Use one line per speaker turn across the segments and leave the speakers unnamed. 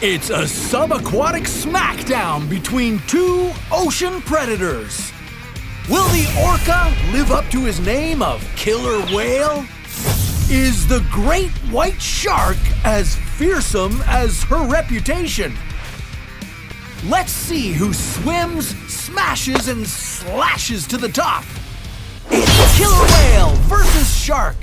It's a subaquatic smackdown between two ocean predators. Will the orca live up to his name of killer whale? Is the great white shark as fearsome as her reputation? Let's see who swims, smashes, and slashes to the top. It's killer whale versus shark.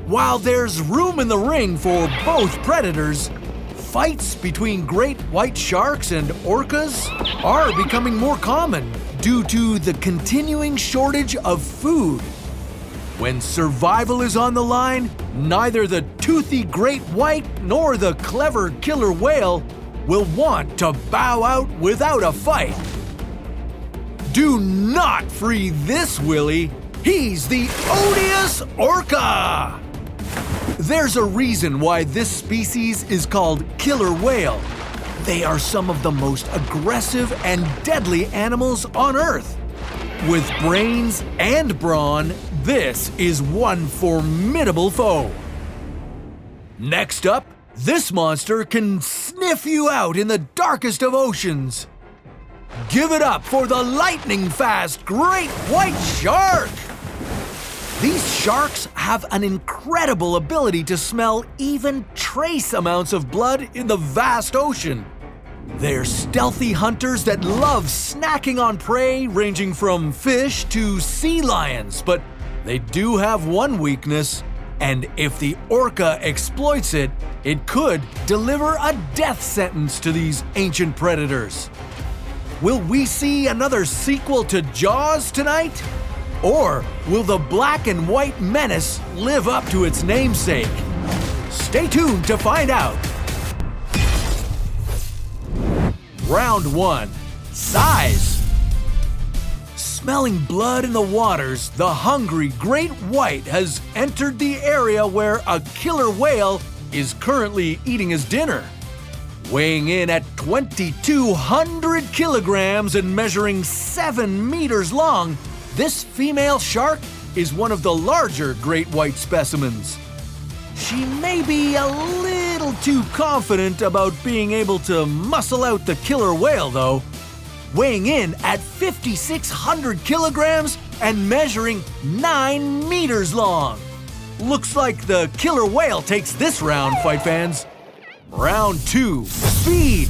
While there's room in the ring for both predators, fights between great white sharks and orcas are becoming more common due to the continuing shortage of food. When survival is on the line, neither the toothy great white nor the clever killer whale will want to bow out without a fight. Do not free this Willie. He's the odious orca! There's a reason why this species is called killer whale. They are some of the most aggressive and deadly animals on Earth. With brains and brawn, this is one formidable foe. Next up, this monster can sniff you out in the darkest of oceans. Give it up for the lightning-fast great white shark! These sharks have an incredible ability to smell even trace amounts of blood in the vast ocean. They're stealthy hunters that love snacking on prey ranging from fish to sea lions, but they do have one weakness, and if the orca exploits it, it could deliver a death sentence to these ancient predators. Will we see another sequel to Jaws tonight? Or will the black and white menace live up to its namesake? Stay tuned to find out. Round 1. Size. Smelling blood in the waters, the hungry great white has entered the area where a killer whale is currently eating his dinner. Weighing in at 2,200 kilograms and measuring 7 meters long, this female shark is one of the larger great white specimens. She may be a little too confident about being able to muscle out the killer whale, though. Weighing in at 5,600 kilograms and measuring 9 meters long. Looks like the killer whale takes this round, fight fans. Round 2. Speed.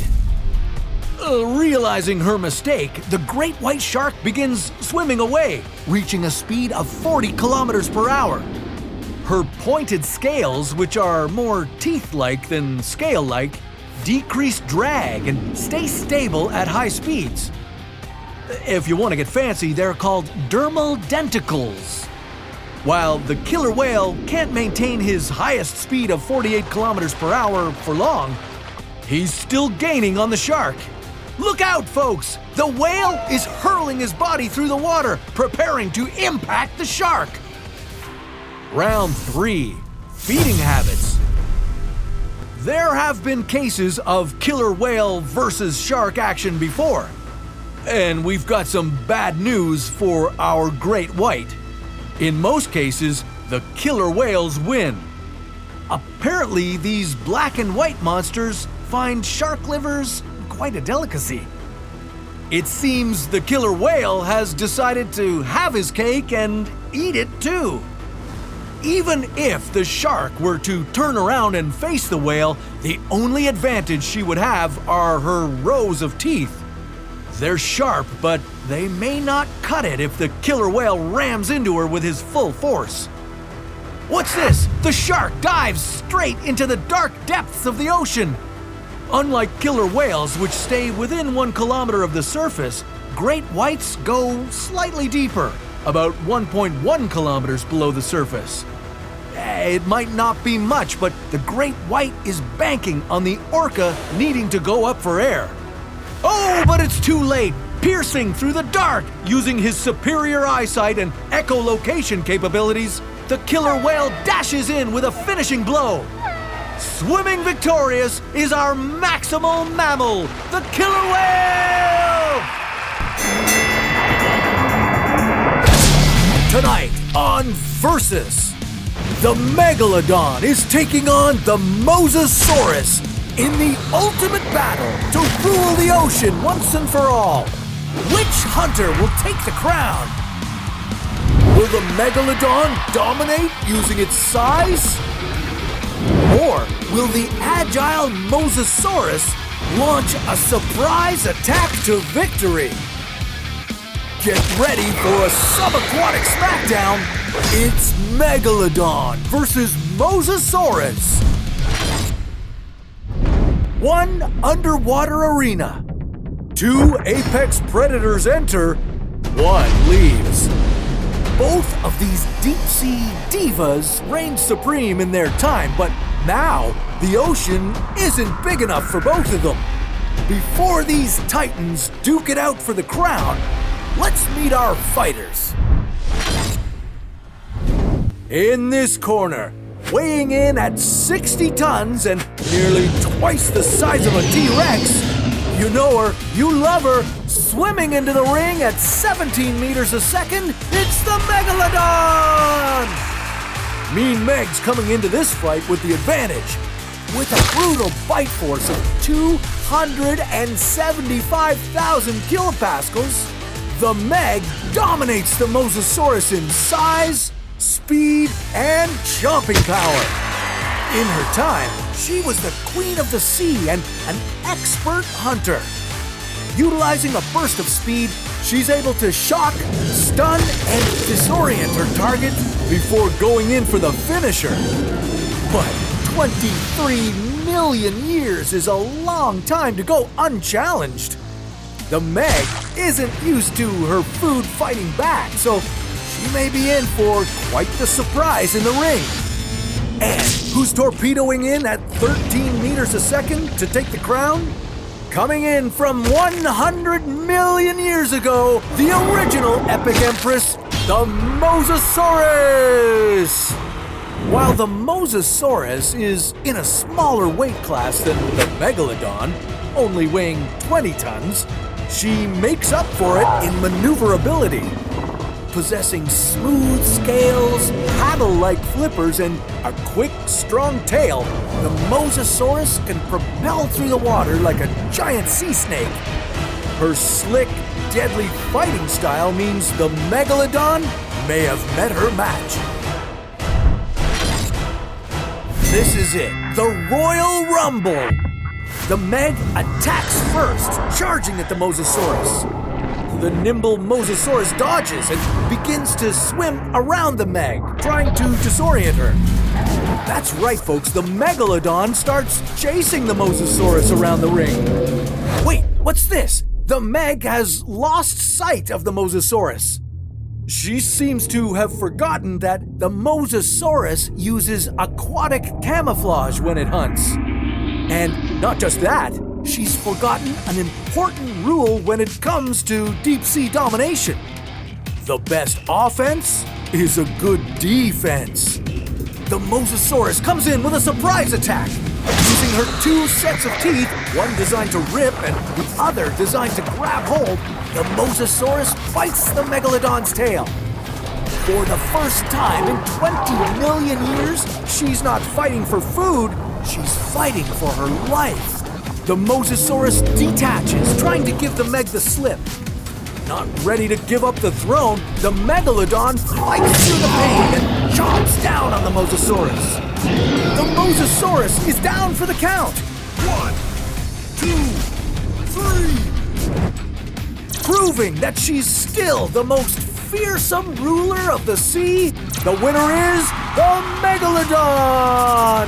Realizing her mistake, the great white shark begins swimming away, reaching a speed of 40 kilometers per hour. Her pointed scales, which are more teeth-like than scale-like, decrease drag and stay stable at high speeds. If you want to get fancy, they're called dermal denticles. While the killer whale can't maintain his highest speed of 48 kilometers per hour for long, he's still gaining on the shark. Look out, folks! The whale is hurling his body through the water, preparing to impact the shark. Round 3. Feeding habits. There have been cases of killer whale versus shark action before. And we've got some bad news for our great white. In most cases, the killer whales win. Apparently, these black and white monsters find shark livers quite a delicacy. It seems the killer whale has decided to have his cake and eat it too. Even if the shark were to turn around and face the whale, the only advantage she would have are her rows of teeth. They're sharp, but they may not cut it if the killer whale rams into her with his full force. What's this? The shark dives straight into the dark depths of the ocean. Unlike killer whales, which stay within 1 kilometer of the surface, great whites go slightly deeper, about 1.1 kilometers below the surface. It might not be much, but the great white is banking on the orca needing to go up for air. Oh, but it's too late! Piercing through the dark, using his superior eyesight and echolocation capabilities, the killer whale dashes in with a finishing blow. Swimming victorious is our maximal mammal, the killer whale! Tonight on Versus. The Megalodon is taking on the Mosasaurus in the ultimate battle to rule the ocean once and for all. Which hunter will take the crown? Will the Megalodon dominate using its size? Or will the agile Mosasaurus launch a surprise attack to victory? Get ready for a subaquatic smackdown. It's Megalodon versus Mosasaurus. One underwater arena. Two apex predators enter, one leaves. Both of these deep-sea divas reigned supreme in their time, but now the ocean isn't big enough for both of them. Before these titans duke it out for the crown, let's meet our fighters. In this corner, weighing in at 60 tons and nearly twice the size of a T-Rex, you know her, you love her, swimming into the ring at 17 meters a second, it's the Megalodon! Mean Meg's coming into this fight with the advantage. With a brutal bite force of 275,000 kilopascals, the Meg dominates the Mosasaurus in size, speed, and chomping power. In her time, she was the queen of the sea and an expert hunter. Utilizing a burst of speed, she's able to shock, stun, and disorient her target before going in for the finisher. But 23 million years is a long time to go unchallenged. The Meg isn't used to her food fighting back, so she may be in for quite the surprise in the ring. And who's torpedoing in at 13 meters a second to take the crown? Coming in from 100 million years ago, the original epic empress, the Mosasaurus! While the Mosasaurus is in a smaller weight class than the Megalodon, only weighing 20 tons, she makes up for it in maneuverability. Possessing smooth scales, paddle-like flippers, and a quick, strong tail, the Mosasaurus can propel through the water like a giant sea snake. Her slick, deadly fighting style means the Megalodon may have met her match. This is it, the Royal Rumble! The Meg attacks first, charging at the Mosasaurus. The nimble Mosasaurus dodges and begins to swim around the Meg, trying to disorient her. That's right, folks, the Megalodon starts chasing the Mosasaurus around the ring. Wait, what's this? The Meg has lost sight of the Mosasaurus. She seems to have forgotten that the Mosasaurus uses aquatic camouflage when it hunts. And not just that, she's forgotten an important rule when it comes to deep-sea domination. The best offense is a good defense. The Mosasaurus comes in with a surprise attack. Using her two sets of teeth, one designed to rip and the other designed to grab hold, the Mosasaurus bites the Megalodon's tail. For the first time in 20 million years, she's not fighting for food, she's fighting for her life. The Mosasaurus detaches, trying to give the Meg the slip. Not ready to give up the throne, the Megalodon fights through the pain and chomps down on the Mosasaurus. The Mosasaurus is down for the count. 1, 2, 3. Proving that she's still the most fearsome ruler of the sea, the winner is the Megalodon!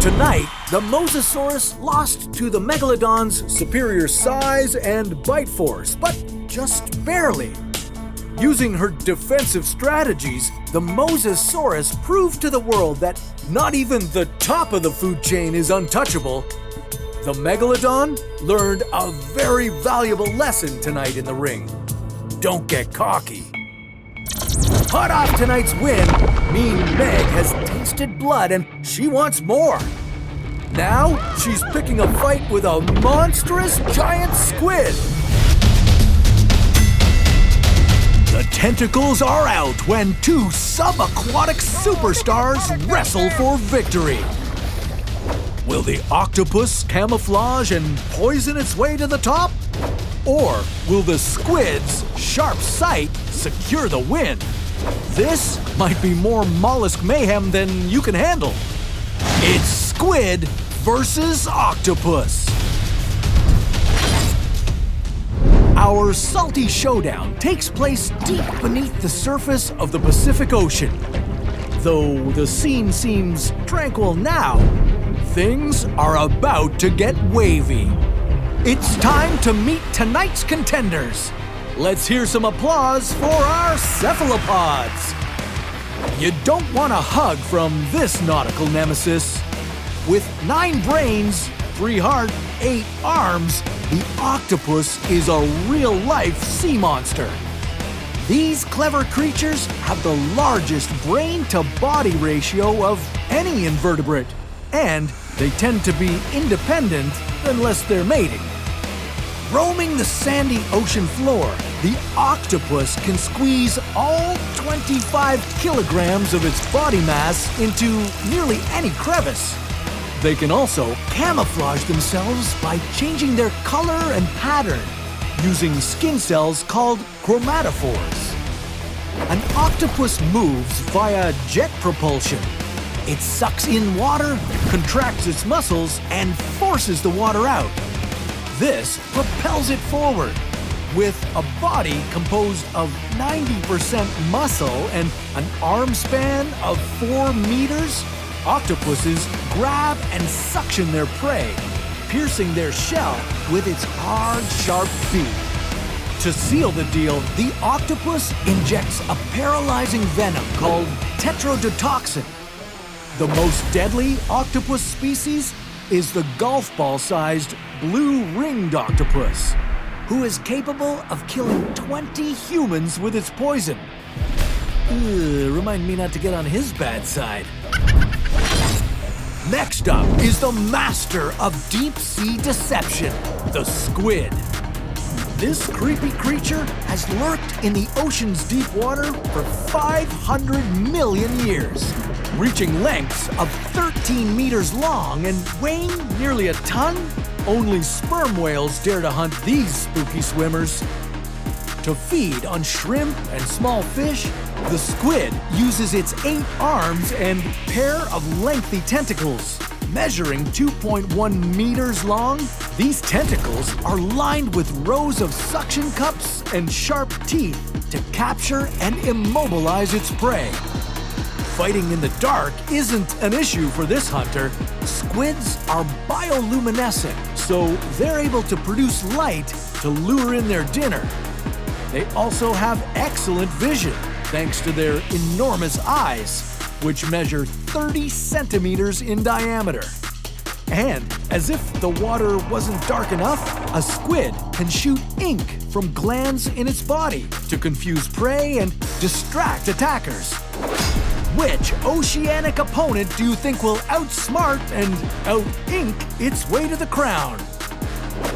Tonight, the Mosasaurus lost to the Megalodon's superior size and bite force, but just barely. Using her defensive strategies, the Mosasaurus proved to the world that not even the top of the food chain is untouchable. The Megalodon learned a very valuable lesson tonight in the ring. Don't get cocky. Hot off tonight's win, Mean Meg has tasted blood and she wants more. Now, she's picking a fight with a monstrous giant squid. The Tentacles are out when two subaquatic superstars wrestle for victory. Will the octopus camouflage and poison its way to the top? Or will the squid's sharp sight secure the win? This might be more mollusk mayhem than you can handle. It's squid versus octopus. Our salty showdown takes place deep beneath the surface of the Pacific Ocean. Though the scene seems tranquil now, things are about to get wavy. It's time to meet tonight's contenders. Let's hear some applause for our cephalopods. You don't want a hug from this nautical nemesis. With 9 brains, 3 hearts, 8 arms, the octopus is a real-life sea monster. These clever creatures have the largest brain-to-body ratio of any invertebrate, and they tend to be independent unless they're mating. Roaming the sandy ocean floor, the octopus can squeeze all 25 kilograms of its body mass into nearly any crevice. They can also camouflage themselves by changing their color and pattern, using skin cells called chromatophores. An octopus moves via jet propulsion. It sucks in water, contracts its muscles, and forces the water out. This propels it forward. With a body composed of 90% muscle and an arm span of 4 meters, octopuses grab and suction their prey, piercing their shell with its hard, sharp beak. To seal the deal, the octopus injects a paralyzing venom called tetrodotoxin. The most deadly octopus species is the golf ball-sized blue ringed octopus, who is capable of killing 20 humans with its poison. Remind me not to get on his bad side. Next up is the master of deep-sea deception, the squid. This creepy creature has lurked in the ocean's deep water for 500 million years, reaching lengths of 13 meters long and weighing nearly a ton. Only sperm whales dare to hunt these spooky swimmers. To feed on shrimp and small fish, the squid uses its 8 arms and pair of lengthy tentacles. Measuring 2.1 meters long, these tentacles are lined with rows of suction cups and sharp teeth to capture and immobilize its prey. Fighting in the dark isn't an issue for this hunter. Squids are bioluminescent, so they're able to produce light to lure in their dinner. They also have excellent vision, thanks to their enormous eyes, which measure 30 centimeters in diameter. And as if the water wasn't dark enough, a squid can shoot ink from glands in its body to confuse prey and distract attackers. Which oceanic opponent do you think will outsmart and out-ink its way to the crown?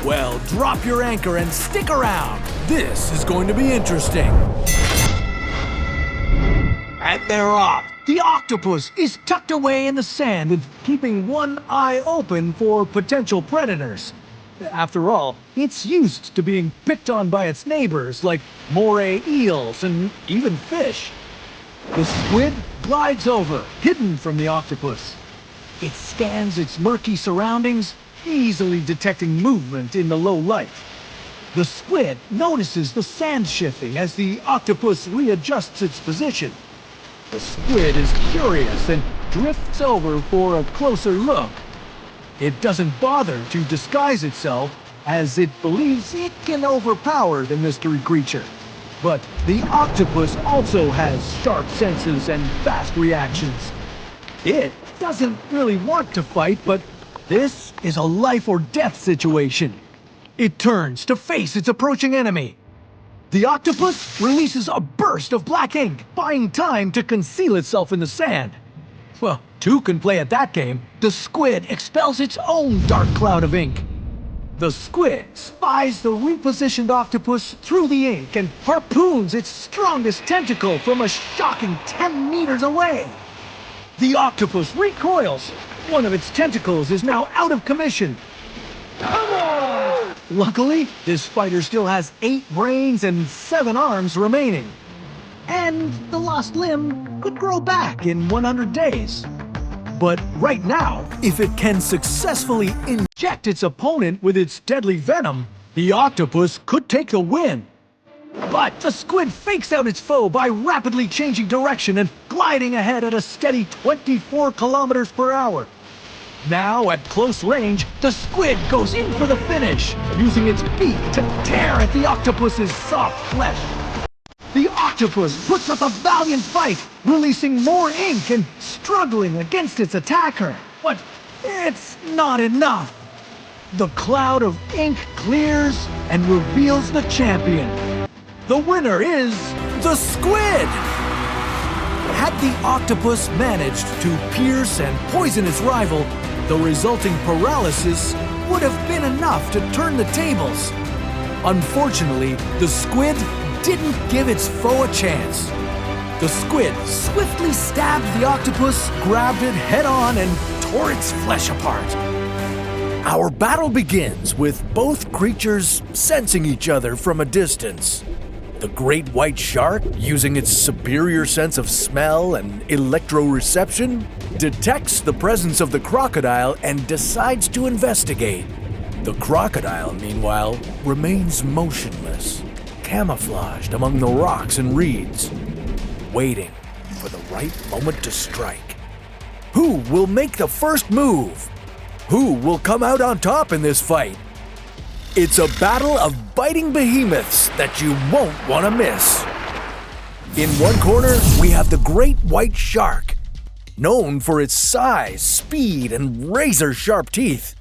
Well, drop your anchor and stick around. This is going to be interesting. And they're off. The octopus is tucked away in the sand and keeping one eye open for potential predators. After all, it's used to being picked on by its neighbors like moray eels and even fish. The squid glides over, hidden from the octopus. It scans its murky surroundings, easily detecting movement in the low light. The squid notices the sand shifting as the octopus readjusts its position. The squid is curious and drifts over for a closer look. It doesn't bother to disguise itself, as it believes it can overpower the mystery creature. But the octopus also has sharp senses and fast reactions. It doesn't really want to fight, but this is a life or death situation. It turns to face its approaching enemy. The octopus releases a burst of black ink, buying time to conceal itself in the sand. Well, two can play at that game. The squid expels its own dark cloud of ink. The squid spies the repositioned octopus through the ink and harpoons its strongest tentacle from a shocking 10 meters away. The octopus recoils. One of its tentacles is now out of commission. Come on! Luckily, this spider still has 8 brains and 7 arms remaining. And the lost limb could grow back in 100 days. But right now, if it can successfully inject its opponent with its deadly venom, the octopus could take the win. But the squid fakes out its foe by rapidly changing direction and gliding ahead at a steady 24 kilometers per hour. Now, at close range, the squid goes in for the finish, using its beak to tear at the octopus's soft flesh. The octopus puts up a valiant fight, releasing more ink and struggling against its attacker. But it's not enough. The cloud of ink clears and reveals the champion. The winner is the squid! Had the octopus managed to pierce and poison its rival, the resulting paralysis would have been enough to turn the tables. Unfortunately, the squid didn't give its foe a chance. The squid swiftly stabbed the octopus, grabbed it head-on, and tore its flesh apart. Our battle begins with both creatures sensing each other from a distance. The great white shark, using its superior sense of smell and electroreception, detects the presence of the crocodile and decides to investigate. The crocodile, meanwhile, remains motionless, camouflaged among the rocks and reeds, waiting for the right moment to strike. Who will make the first move? Who will come out on top in this fight? It's a battle of biting behemoths that you won't want to miss. In one corner, we have the great white shark, known for its size, speed, and razor-sharp teeth.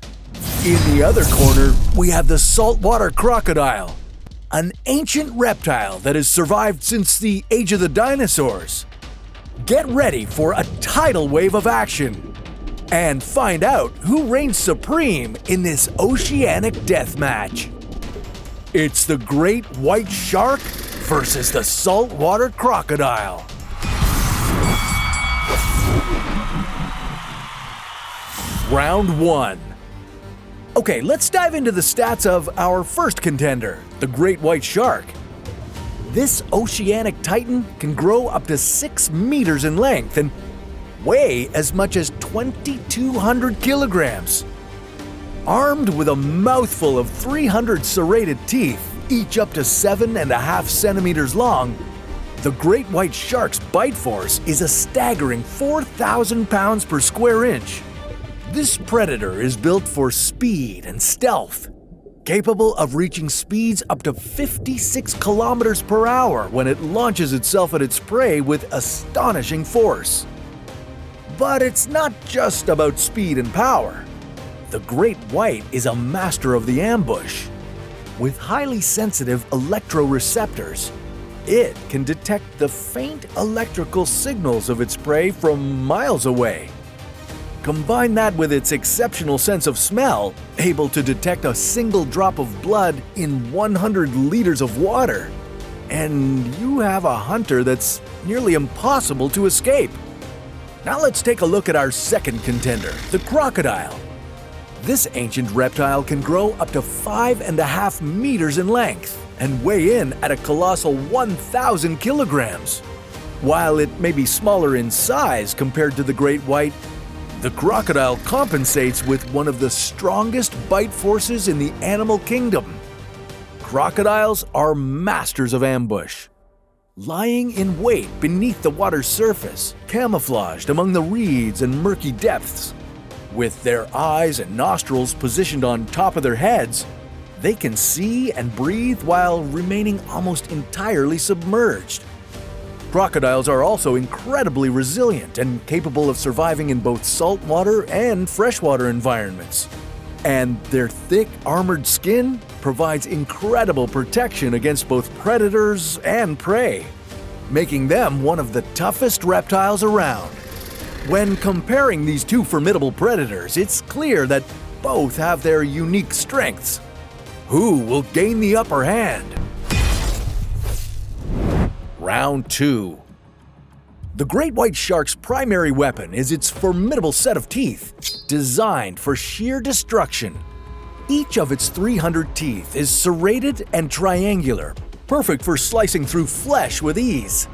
In the other corner, we have the saltwater crocodile, an ancient reptile that has survived since the age of the dinosaurs. Get ready for a tidal wave of action and find out who reigns supreme in this oceanic death match. It's the great white shark versus the saltwater crocodile. Round 1. Okay, let's dive into the stats of our first contender, the great white shark. This oceanic titan can grow up to 6 meters in length and weigh as much as 2,200 kilograms. Armed with a mouthful of 300 serrated teeth, each up to 7.5 centimeters long, the great white shark's bite force is a staggering 4,000 pounds per square inch. This predator is built for speed and stealth, capable of reaching speeds up to 56 kilometers per hour when it launches itself at its prey with astonishing force. But it's not just about speed and power. The great white is a master of the ambush. With highly sensitive electroreceptors, it can detect the faint electrical signals of its prey from miles away. Combine that with its exceptional sense of smell, able to detect a single drop of blood in 100 liters of water, and you have a hunter that's nearly impossible to escape. Now let's take a look at our second contender, the crocodile. This ancient reptile can grow up to 5.5 meters in length and weigh in at a colossal 1,000 kilograms. While it may be smaller in size compared to the great white, the crocodile compensates with one of the strongest bite forces in the animal kingdom. Crocodiles are masters of ambush, lying in wait beneath the water's surface, camouflaged among the reeds and murky depths. With their eyes and nostrils positioned on top of their heads, they can see and breathe while remaining almost entirely submerged. Crocodiles are also incredibly resilient and capable of surviving in both saltwater and freshwater environments. And their thick, armored skin provides incredible protection against both predators and prey, making them one of the toughest reptiles around. When comparing these two formidable predators, it's clear that both have their unique strengths. Who will gain the upper hand? Round 2. The great white shark's primary weapon is its formidable set of teeth, designed for sheer destruction. Each of its 300 teeth is serrated and triangular, perfect for slicing through flesh with ease.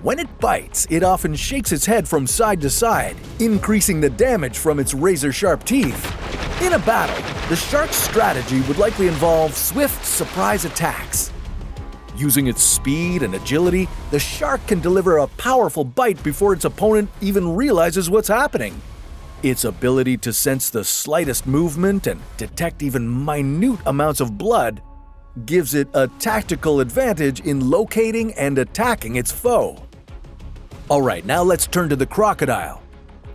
When it bites, it often shakes its head from side to side, increasing the damage from its razor-sharp teeth. In a battle, the shark's strategy would likely involve swift surprise attacks. Using its speed and agility, the shark can deliver a powerful bite before its opponent even realizes what's happening. Its ability to sense the slightest movement and detect even minute amounts of blood gives it a tactical advantage in locating and attacking its foe. Alright, now let's turn to the crocodile.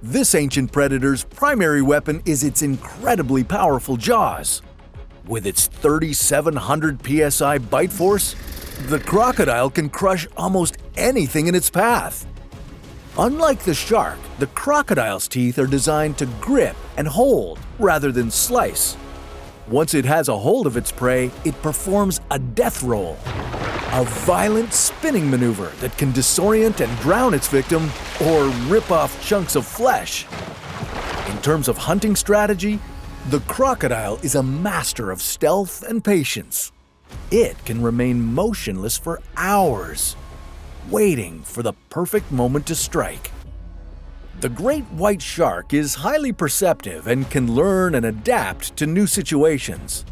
This ancient predator's primary weapon is its incredibly powerful jaws. With its 3,700 psi bite force, the crocodile can crush almost anything in its path. Unlike the shark, the crocodile's teeth are designed to grip and hold rather than slice. Once it has a hold of its prey, it performs a death roll, a violent spinning maneuver that can disorient and drown its victim or rip off chunks of flesh. In terms of hunting strategy, the crocodile is a master of stealth and patience. It can remain motionless for hours, waiting for the perfect moment to strike. The great white shark is highly perceptive and can learn and adapt to new situations.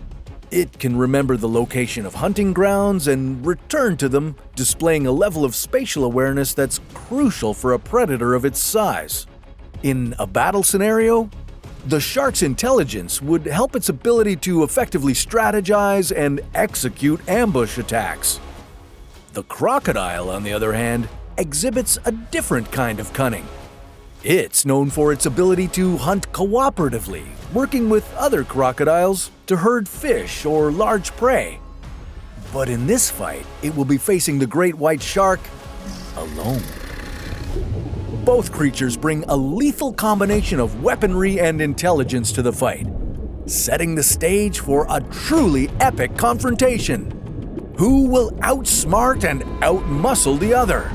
It can remember the location of hunting grounds and return to them, displaying a level of spatial awareness that's crucial for a predator of its size. In a battle scenario, the shark's intelligence would help its ability to effectively strategize and execute ambush attacks. The crocodile, on the other hand, exhibits a different kind of cunning. It's known for its ability to hunt cooperatively, working with other crocodiles to herd fish or large prey. But in this fight, it will be facing the great white shark alone. Both creatures bring a lethal combination of weaponry and intelligence to the fight, setting the stage for a truly epic confrontation. Who will outsmart and outmuscle the other?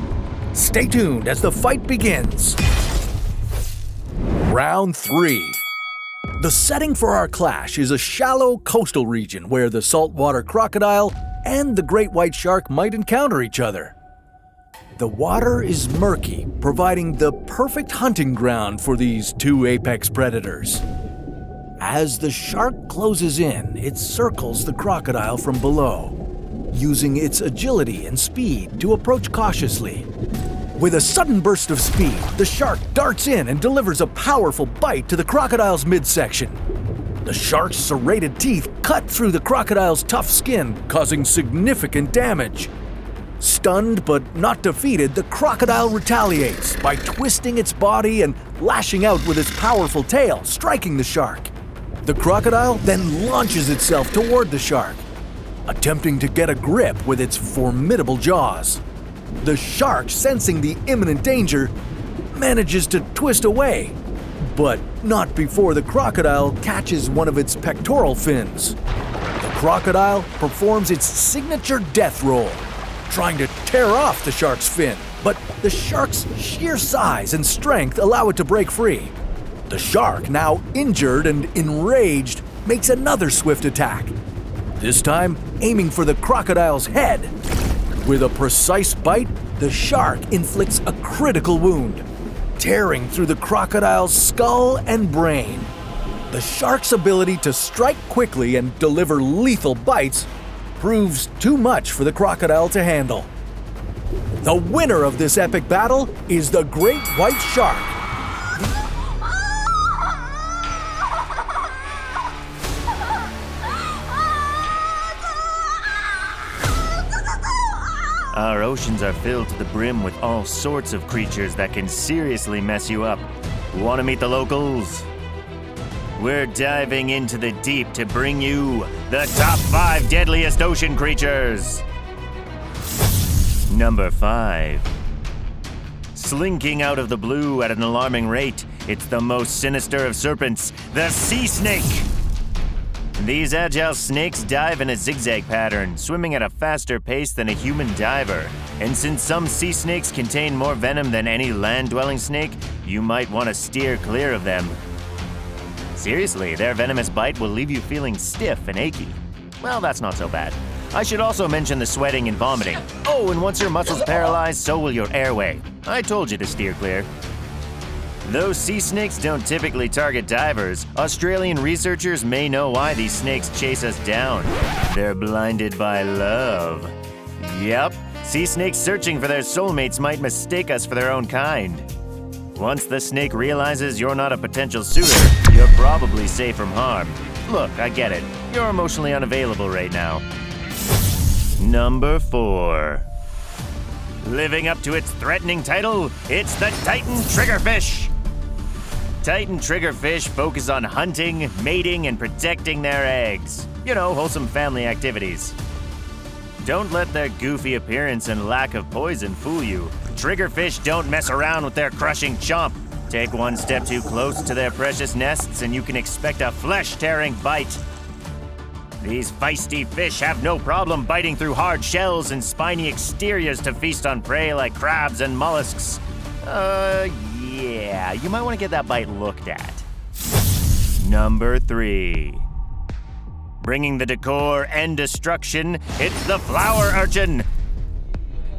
Stay tuned as the fight begins. Round 3. The setting for our clash is a shallow coastal region where the saltwater crocodile and the great white shark might encounter each other. The water is murky, providing the perfect hunting ground for these two apex predators. As the shark closes in, it circles the crocodile from below, using its agility and speed to approach cautiously. With a sudden burst of speed, the shark darts in and delivers a powerful bite to the crocodile's midsection. The shark's serrated teeth cut through the crocodile's tough skin, causing significant damage. Stunned but not defeated, the crocodile retaliates by twisting its body and lashing out with its powerful tail, striking the shark. The crocodile then launches itself toward the shark, attempting to get a grip with its formidable jaws. The shark, sensing the imminent danger, manages to twist away, but not before the crocodile catches one of its pectoral fins. The crocodile performs its signature death roll, trying to tear off the shark's fin, but the shark's sheer size and strength allow it to break free. The shark, now injured and enraged, makes another swift attack, this time aiming for the crocodile's head. With a precise bite, the shark inflicts a critical wound, tearing through the crocodile's skull and brain. The shark's ability to strike quickly and deliver lethal bites proves too much for the crocodile to handle. The winner of this epic battle is the great white shark.
Our oceans are filled to the brim with all sorts of creatures that can seriously mess you up. Want to meet the locals? We're diving into the deep to bring you the top 5 deadliest ocean creatures. Number 5. Slinking out of the blue at an alarming rate, It's the most sinister of serpents, the sea snake. These agile snakes dive in a zigzag pattern, swimming at a faster pace than a human diver. And since some sea snakes contain more venom than any land-dwelling snake, you might want to steer clear of them. Seriously, their venomous bite will leave you feeling stiff and achy. Well, that's not so bad. I should also mention the sweating and vomiting. Oh, and once your muscles paralyzed, so will your airway. I told you to steer clear. Though sea snakes don't typically target divers, Australian researchers may know why these snakes chase us down. They're blinded by love. Yep, sea snakes searching for their soulmates might mistake us for their own kind. Once the snake realizes you're not a potential suitor, you're probably safe from harm. Look, I get it. You're emotionally unavailable right now. Number 4. Living up to its threatening title, it's the Titan triggerfish. Titan triggerfish focus on hunting, mating, and protecting their eggs. You know, wholesome family activities. Don't let their goofy appearance and lack of poison fool you. Triggerfish don't mess around with their crushing chomp. Take one step too close to their precious nests and you can expect a flesh-tearing bite. These feisty fish have no problem biting through hard shells and spiny exteriors to feast on prey like crabs and mollusks. Yeah, you might want to get that bite looked at. Number 3. Bringing the decor and destruction, it's the flower urchin.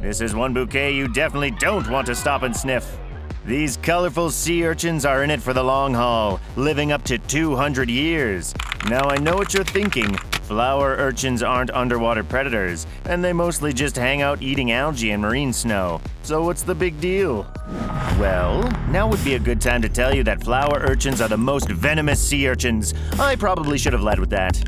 This is one bouquet you definitely don't want to stop and sniff. These colorful sea urchins are in it for the long haul, living up to 200 years. Now I know what you're thinking. Flower urchins aren't underwater predators, and they mostly just hang out eating algae and marine snow. So what's the big deal? Well, now would be a good time to tell you that flower urchins are the most venomous sea urchins. I probably should have led with that.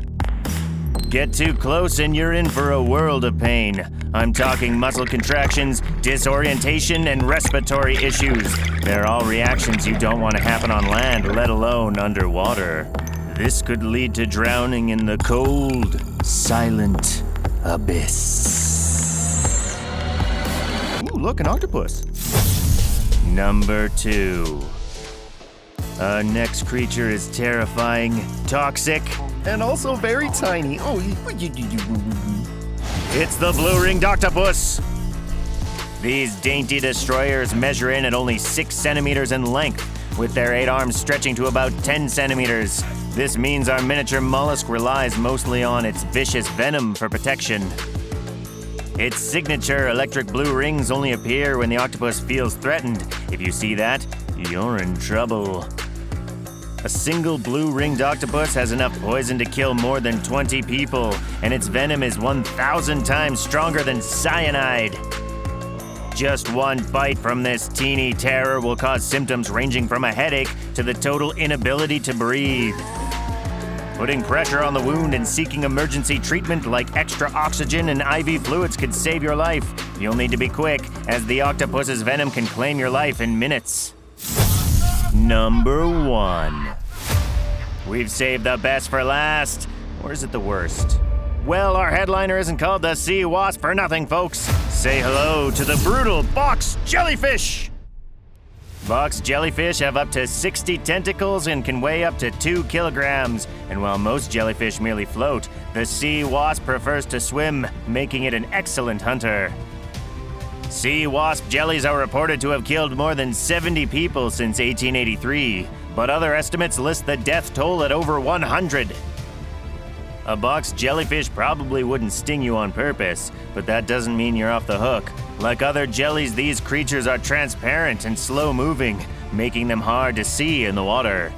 Get too close and you're in for a world of pain. I'm talking muscle contractions, disorientation, and respiratory issues. They're all reactions you don't want to happen on land, let alone underwater. This could lead to drowning in the cold, silent abyss. Ooh, look, an octopus. Number 2. Our next creature is terrifying, toxic, and also very tiny. Oh, it's the blue-ringed octopus. These dainty destroyers measure in at only 6 centimeters in length, with their 8 arms stretching to about 10 centimeters. This means our miniature mollusk relies mostly on its vicious venom for protection. Its signature electric blue rings only appear when the octopus feels threatened. If you see that, you're in trouble. A single blue-ringed octopus has enough poison to kill more than 20 people, and its venom is 1,000 times stronger than cyanide. Just one bite from this teeny terror will cause symptoms ranging from a headache to the total inability to breathe. Putting pressure on the wound and seeking emergency treatment like extra oxygen and IV fluids could save your life. You'll need to be quick, as the octopus's venom can claim your life in minutes. Number 1. We've saved the best for last. Or is it the worst? Well, our headliner isn't called the sea wasp for nothing, folks. Say hello to the brutal box jellyfish. Box jellyfish have up to 60 tentacles and can weigh up to 2 kilograms. And while most jellyfish merely float, the sea wasp prefers to swim, making it an excellent hunter. Sea wasp jellies are reported to have killed more than 70 people since 1883, but other estimates list the death toll at over 100. A box jellyfish probably wouldn't sting you on purpose, but that doesn't mean you're off the hook. Like other jellies, these creatures are transparent and slow-moving, making them hard to see in the water.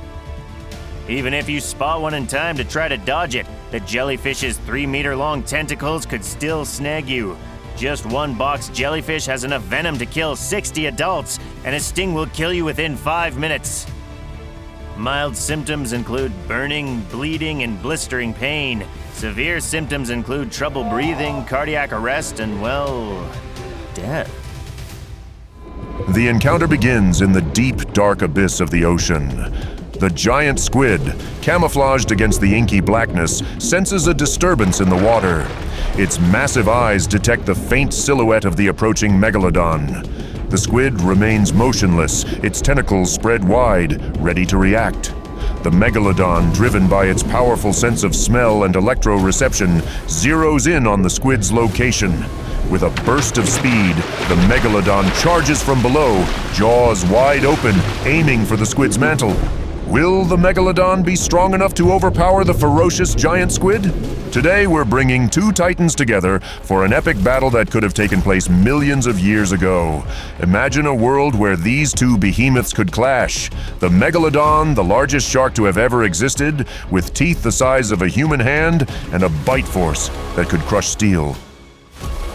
Even if you spot one in time to try to dodge it, the jellyfish's 3-meter-long tentacles could still snag you. Just one box jellyfish has enough venom to kill 60 adults, and a sting will kill you within 5 minutes. Mild symptoms include burning, bleeding, and blistering pain. Severe symptoms include trouble breathing, cardiac arrest, and, well, death.
The encounter begins in the deep, dark abyss of the ocean. The giant squid, camouflaged against the inky blackness, senses a disturbance in the water. Its massive eyes detect the faint silhouette of the approaching Megalodon. The squid remains motionless, its tentacles spread wide, ready to react. The Megalodon, driven by its powerful sense of smell and electroreception, zeroes in on the squid's location. With a burst of speed, the Megalodon charges from below, jaws wide open, aiming for the squid's mantle. Will the Megalodon be strong enough to overpower the ferocious giant squid? Today we're bringing two titans together for an epic battle that could have taken place millions of years ago. Imagine a world where these two behemoths could clash. The Megalodon, the largest shark to have ever existed, with teeth the size of a human hand and a bite force that could crush steel.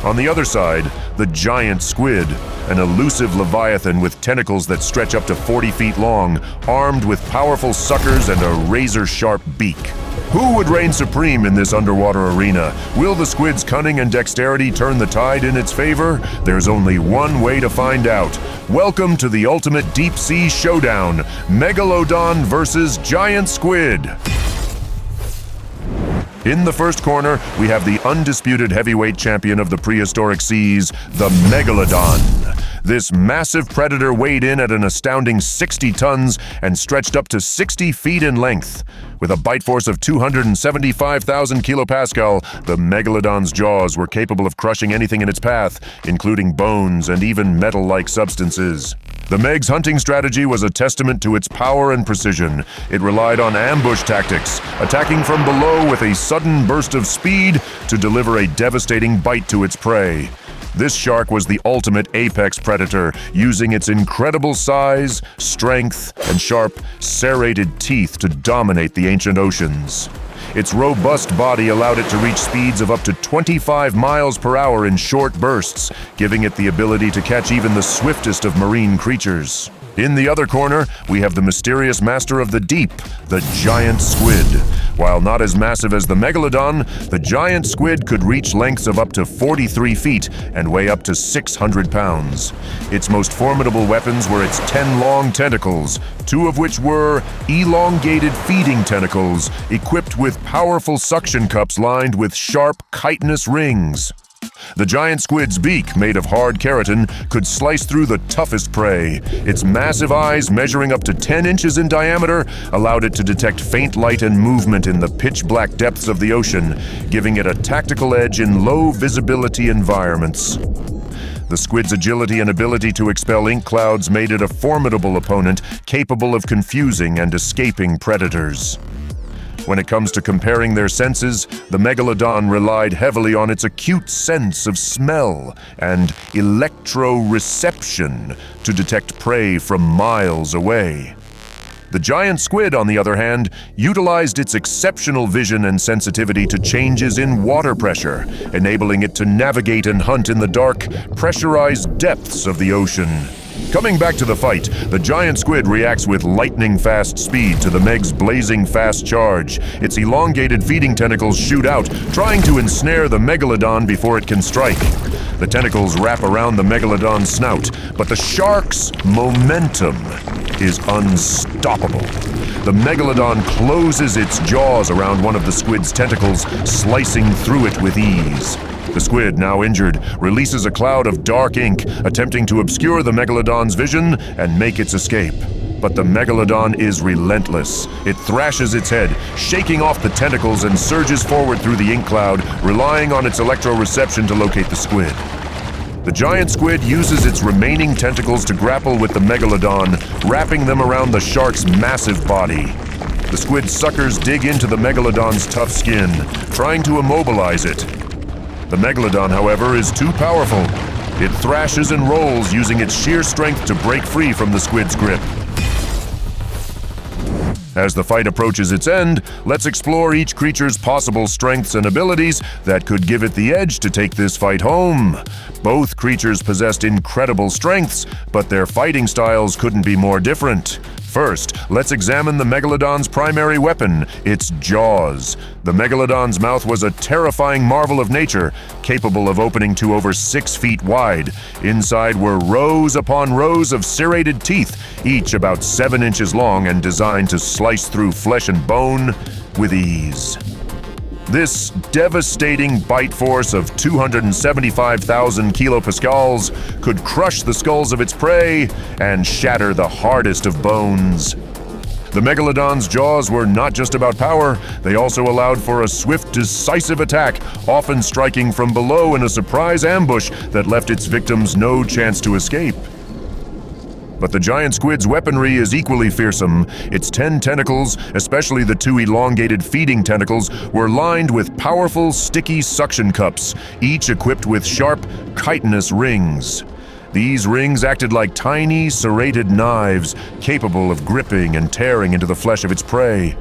On the other side, the giant squid, an elusive leviathan with tentacles that stretch up to 40 feet long, armed with powerful suckers and a razor-sharp beak. Who would reign supreme in this underwater arena? Will the squid's cunning and dexterity turn the tide in its favor? There's only one way to find out. Welcome to the ultimate deep-sea showdown, Megalodon versus giant squid. In the first corner, we have the undisputed heavyweight champion of the prehistoric seas, the Megalodon. This massive predator weighed in at an astounding 60 tons and stretched up to 60 feet in length. With a bite force of 275,000 kilopascal, the Megalodon's jaws were capable of crushing anything in its path, including bones and even metal-like substances. The Meg's hunting strategy was a testament to its power and precision. It relied on ambush tactics, attacking from below with a sudden burst of speed to deliver a devastating bite to its prey. This shark was the ultimate apex predator, using its incredible size, strength, and sharp, serrated teeth to dominate the ancient oceans. Its robust body allowed it to reach speeds of up to 25 miles per hour in short bursts, giving it the ability to catch even the swiftest of marine creatures. In the other corner, we have the mysterious master of the deep, the giant squid. While not as massive as the Megalodon, the giant squid could reach lengths of up to 43 feet and weigh up to 600 pounds. Its most formidable weapons were its 10 long tentacles, two of which were elongated feeding tentacles equipped with powerful suction cups lined with sharp, chitinous rings. The giant squid's beak, made of hard keratin, could slice through the toughest prey. Its massive eyes, measuring up to 10 inches in diameter, allowed it to detect faint light and movement in the pitch-black depths of the ocean, giving it a tactical edge in low-visibility environments. The squid's agility and ability to expel ink clouds made it a formidable opponent, capable of confusing and escaping predators. When it comes to comparing their senses, the Megalodon relied heavily on its acute sense of smell and electroreception to detect prey from miles away. The giant squid, on the other hand, utilized its exceptional vision and sensitivity to changes in water pressure, enabling it to navigate and hunt in the dark, pressurized depths of the ocean. Coming back to the fight, the giant squid reacts with lightning-fast speed to the Meg's blazing fast charge. Its elongated feeding tentacles shoot out, trying to ensnare the Megalodon before it can strike. The tentacles wrap around the Megalodon's snout, but the shark's momentum is unstoppable. The Megalodon closes its jaws around one of the squid's tentacles, slicing through it with ease. The squid, now injured, releases a cloud of dark ink, attempting to obscure the Megalodon's vision and make its escape. But the Megalodon is relentless. It thrashes its head, shaking off the tentacles, and surges forward through the ink cloud, relying on its electroreception to locate the squid. The giant squid uses its remaining tentacles to grapple with the Megalodon, wrapping them around the shark's massive body. The squid's suckers dig into the Megalodon's tough skin, trying to immobilize it. The Megalodon, however, is too powerful. It thrashes and rolls, using its sheer strength to break free from the squid's grip. As the fight approaches its end, let's explore each creature's possible strengths and abilities that could give it the edge to take this fight home. Both creatures possessed incredible strengths, but their fighting styles couldn't be more different. First, let's examine the Megalodon's primary weapon, its jaws. The Megalodon's mouth was a terrifying marvel of nature, capable of opening to over 6 feet wide. Inside were rows upon rows of serrated teeth, each about 7 inches long and designed to slice through flesh and bone with ease. This devastating bite force of 275,000 kilopascals could crush the skulls of its prey and shatter the hardest of bones. The Megalodon's jaws were not just about power, they also allowed for a swift, decisive attack, often striking from below in a surprise ambush that left its victims no chance to escape. But the giant squid's weaponry is equally fearsome. Its 10 tentacles, especially the 2 elongated feeding tentacles, were lined with powerful, sticky suction cups, each equipped with sharp, chitinous rings. These rings acted like tiny, serrated knives, capable of gripping and tearing into the flesh of its prey.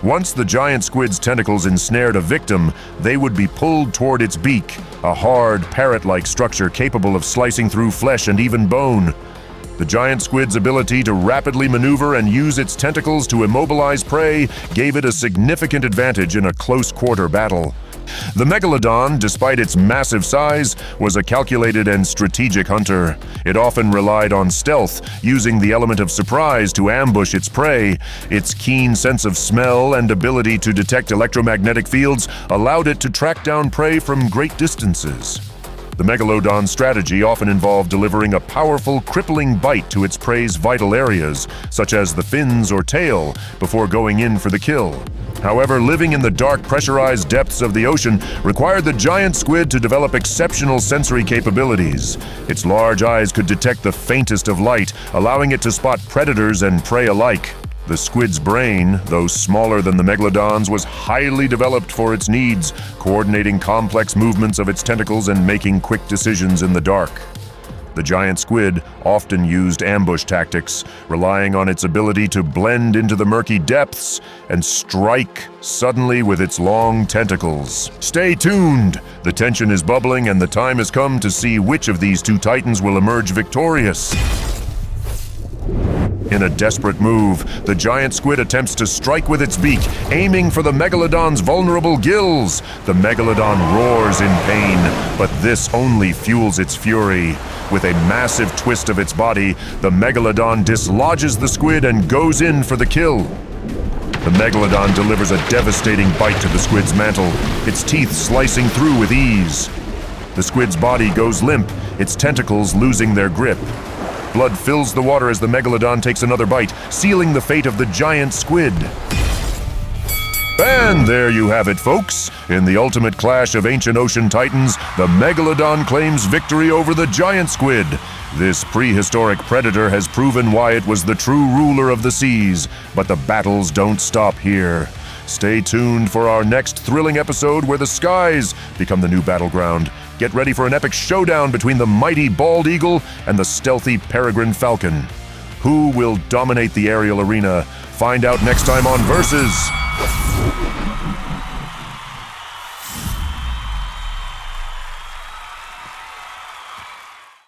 Once the giant squid's tentacles ensnared a victim, they would be pulled toward its beak, a hard, parrot-like structure capable of slicing through flesh and even bone. The giant squid's ability to rapidly maneuver and use its tentacles to immobilize prey gave it a significant advantage in a close-quarter battle. The Megalodon, despite its massive size, was a calculated and strategic hunter. It often relied on stealth, using the element of surprise to ambush its prey. Its keen sense of smell and ability to detect electromagnetic fields allowed it to track down prey from great distances. The Megalodon's strategy often involved delivering a powerful, crippling bite to its prey's vital areas, such as the fins or tail, before going in for the kill. However, living in the dark, pressurized depths of the ocean required the giant squid to develop exceptional sensory capabilities. Its large eyes could detect the faintest of light, allowing it to spot predators and prey alike. The squid's brain, though smaller than the Megalodon's, was highly developed for its needs, coordinating complex movements of its tentacles and making quick decisions in the dark. The giant squid often used ambush tactics, relying on its ability to blend into the murky depths and strike suddenly with its long tentacles. Stay tuned! The tension is bubbling and the time has come to see which of these two titans will emerge victorious. In a desperate move, the giant squid attempts to strike with its beak, aiming for the Megalodon's vulnerable gills. The Megalodon roars in pain, but this only fuels its fury. With a massive twist of its body, the Megalodon dislodges the squid and goes in for the kill. The Megalodon delivers a devastating bite to the squid's mantle, its teeth slicing through with ease. The squid's body goes limp, its tentacles losing their grip. Blood fills the water as the Megalodon takes another bite, sealing the fate of the giant squid. And there you have it, folks. In the ultimate clash of ancient ocean titans, the Megalodon claims victory over the giant squid. This prehistoric predator has proven why it was the true ruler of the seas, but the battles don't stop here. Stay tuned for our next thrilling episode where the skies become the new battleground. Get ready for an epic showdown between the mighty bald eagle and the stealthy peregrine falcon. Who will dominate the aerial arena? Find out next time on Versus.